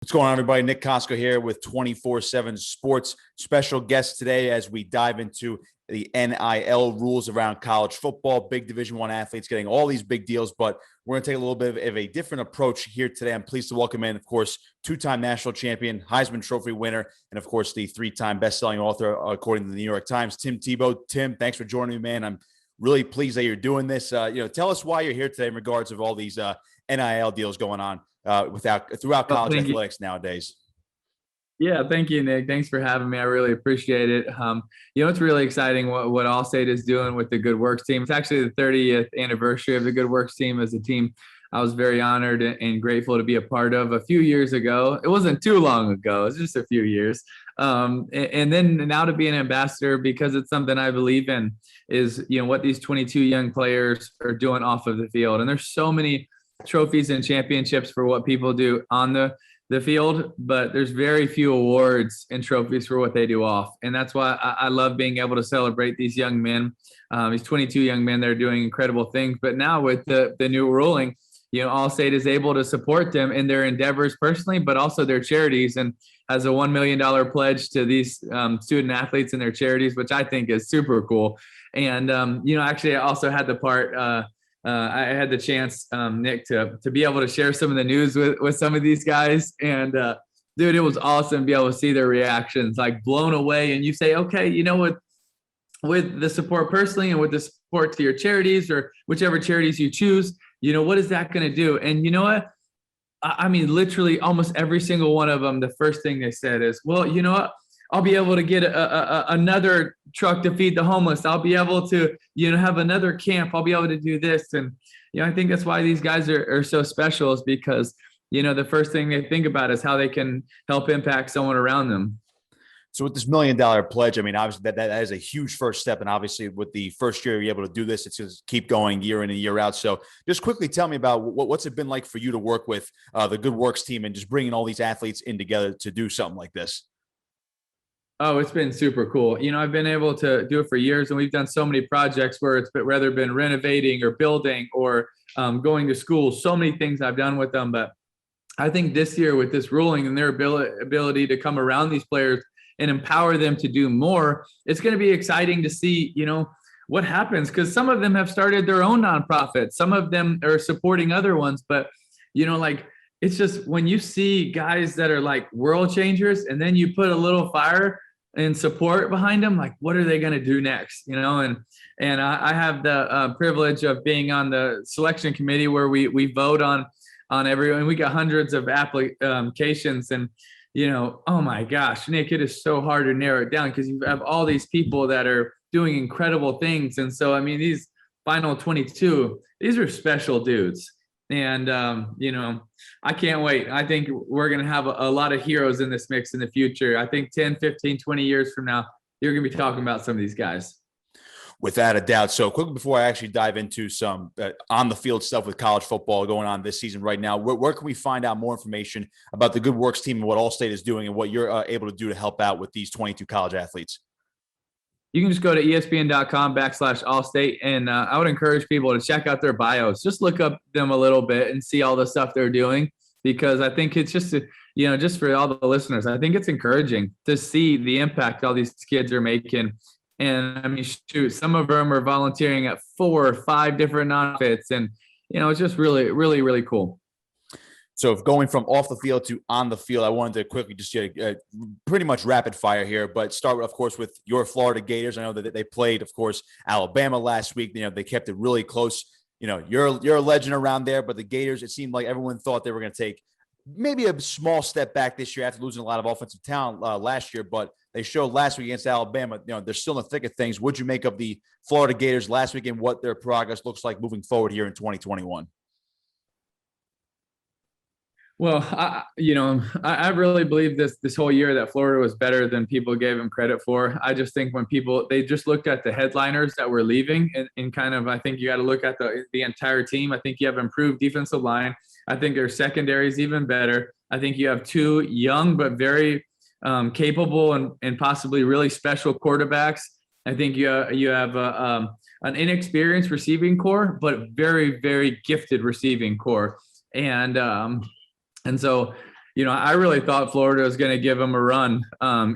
What's going on, everybody? Nick Kosko here with 247 Sports. Special guest today as we dive into the NIL rules around college football. Big Division I athletes getting all these big deals, but we're going to take a little bit of a different approach here today. I'm pleased to welcome in, of course, two-time national champion, Heisman Trophy winner, and, of course, the three-time best-selling author, according to the New York Times, Tim Tebow. Tim, thanks for joining me, man. I'm really pleased that you're doing this. Tell us why you're here today in regards of all these NIL deals going on throughout college athletics nowadays. Yeah, thank you, Nick. Thanks for having me. I really appreciate it. It's really exciting what Allstate is doing with the Good Works Team. It's actually the 30th anniversary of the Good Works Team as a team I was very honored and grateful to be a part of a few years ago. It wasn't too long ago. It was just a few years. And then now to be an ambassador, because it's something I believe in, is what these 22 young players are doing off of the field. And there's so many trophies and championships for what people do on the field, but there's very few awards and trophies for what they do off. And that's why I love being able to celebrate these young men, these 22 young men that are doing incredible things. But now with the new ruling, Allstate is able to support them in their endeavors personally, but also their charities, and has a $1 million pledge to these student athletes and their charities, which I think is super cool. And, actually I also had the part, I had the chance, Nick, to be able to share some of the news with some of these guys. And dude, it was awesome to be able to see their reactions, like blown away. And you say, okay, with the support personally and with the support to your charities or whichever charities you choose, what is that going to do? And you know what? I mean, literally almost every single one of them, the first thing they said is, well, you know what? I'll be able to get another truck to feed the homeless. I'll be able to, have another camp. I'll be able to do this. And, I think that's why these guys are so special, is because, the first thing they think about is how they can help impact someone around them. So with this $1 million pledge, I mean, obviously that is a huge first step. And obviously with the first year you're able to do this, it's going to keep going year in and year out. So just quickly tell me about what's it been like for you to work with the Good Works Team and just bringing all these athletes in together to do something like this. Oh, it's been super cool. I've been able to do it for years, and we've done so many projects where it's whether been renovating or building or going to school, so many things I've done with them. But I think this year with this ruling and their ability to come around these players and empower them to do more, it's going to be exciting to see, what happens, because some of them have started their own nonprofits. Some of them are supporting other ones, but, it's just when you see guys that are like world changers and then you put a little fire and support behind them, like, what are they going to do next? And I have the privilege of being on the selection committee where we vote on everyone. We got hundreds of applications, and, oh my gosh, Nick, it is so hard to narrow it down because you have all these people that are doing incredible things. And so, I mean, these final 22, these are special dudes. And, I can't wait. I think we're going to have a lot of heroes in this mix in the future. I think 10, 15, 20 years from now, you're going to be talking about some of these guys. Without a doubt. So quickly before I actually dive into some on the field stuff with college football going on this season right now, where can we find out more information about the Good Works Team and what Allstate is doing and what you're able to do to help out with these 22 college athletes? You can just go to espn.com/Allstate. And I would encourage people to check out their bios. Just look up them a little bit and see all the stuff they're doing, because I think it's just, just for all the listeners, I think it's encouraging to see the impact all these kids are making. And I mean, shoot, some of them are volunteering at 4 or 5 different nonprofits. And, it's just really, really, really cool. So if going from off the field to on the field, I wanted to quickly just pretty much rapid fire here, but start, of course, with your Florida Gators. I know that they played, of course, Alabama last week. They kept it really close. You're a legend around there, but the Gators, it seemed like everyone thought they were going to take maybe a small step back this year after losing a lot of offensive talent last year, but they showed last week against Alabama, they're still in the thick of things. What'd you make of the Florida Gators last week and what their progress looks like moving forward here in 2021? Well, I really believe this whole year that Florida was better than people gave them credit for. I just think when they just looked at the headliners that were leaving and kind of, I think you got to look at the entire team. I think you have improved defensive line. I think their secondary is even better. I think you have 2 young but very capable and possibly really special quarterbacks. I think you have an inexperienced receiving core, but very, very gifted receiving core. And so, I really thought Florida was going to give them a run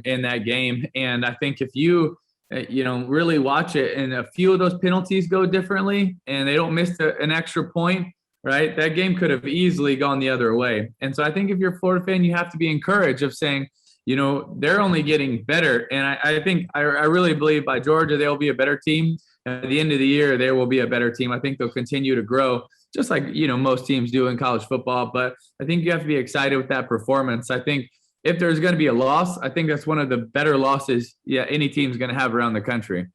in that game. And I think if you, really watch it and a few of those penalties go differently and they don't miss an extra point, right? That game could have easily gone the other way. And so I think if you're a Florida fan, you have to be encouraged of saying, they're only getting better. And I think I really believe by Georgia, they'll be a better team. At the end of the year, they will be a better team. I think they'll continue to grow, just like, most teams do in college football. But I think you have to be excited with that performance. I think if there's going to be a loss, I think that's one of the better losses any team's going to have around the country.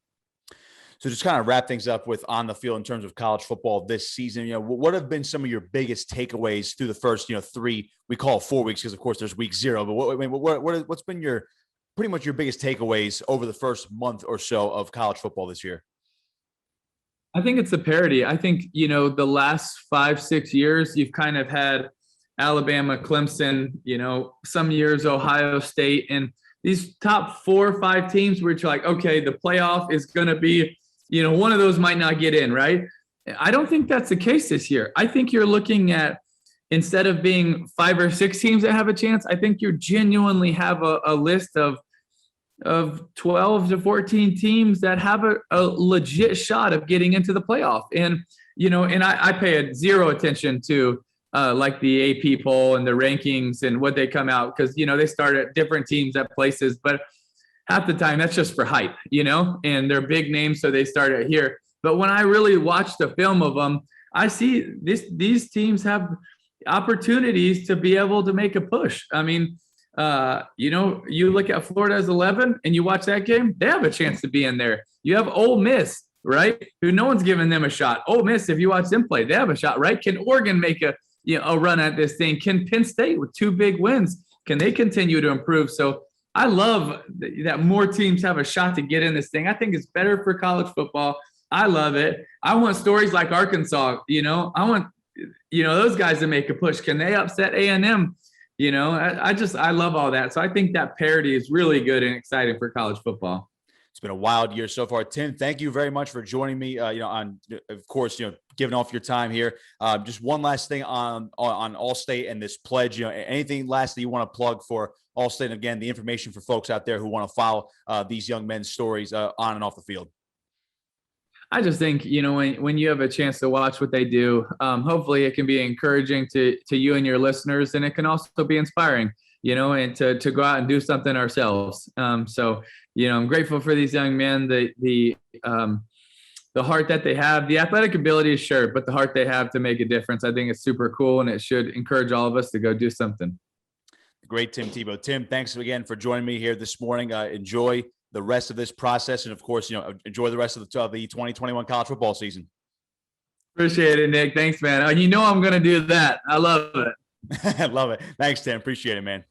So just kind of wrap things up with on the field in terms of college football this season, what have been some of your biggest takeaways through the first, 3, we call it 4 weeks because of course there's week 0, but what's been pretty much your biggest takeaways over the first month or so of college football this year? I think it's the parity. I think, the last 5-6 years, you've kind of had Alabama, Clemson, some years Ohio State, and these top 4 or 5 teams where you're like, okay, the playoff is going to be, one of those might not get in, right? I don't think that's the case this year. I think you're looking at, instead of being 5 or 6 teams that have a chance, I think you genuinely have a list of 12 to 14 teams that have a legit shot of getting into the playoff. And, and I pay zero attention to like the AP poll and the rankings and what they come out, because, they start at different teams at places, but half the time that's just for hype, and they're big names, so they start it here. But when I really watch the film of them, I see these teams have opportunities to be able to make a push. I mean, you look at Florida as 11 and you watch that game, they have a chance to be in there. You have Ole Miss, right? Who no one's giving them a shot. Ole Miss, if you watch them play, they have a shot, right? Can Oregon make a run at this thing? Can Penn State with 2 big wins, can they continue to improve? So I love that more teams have a shot to get in this thing. I think it's better for college football. I love it. I want stories like Arkansas, I want, those guys to make a push. Can they upset A&M? I love all that. So I think that parity is really good and exciting for college football. It's been a wild year so far. Tim, thank you very much for joining me, on, of course, giving off your time here. Just one last thing on Allstate and this pledge, anything last that you want to plug for Allstate? And again, the information for folks out there who want to follow these young men's stories on and off the field. I just think, when you have a chance to watch what they do, hopefully it can be encouraging to you and your listeners, and it can also be inspiring, and to go out and do something ourselves. So, I'm grateful for these young men, the heart that they have, the athletic ability is sure, but the heart they have to make a difference. I think it's super cool, and it should encourage all of us to go do something. Great, Tim Tebow. Tim, thanks again for joining me here this morning. Enjoy the rest of this process, and of course, enjoy the rest of the 2021 college football season. Appreciate it, Nick. Thanks, man. I'm going to do that. I love it. I love it. Thanks, Tim. Appreciate it, man.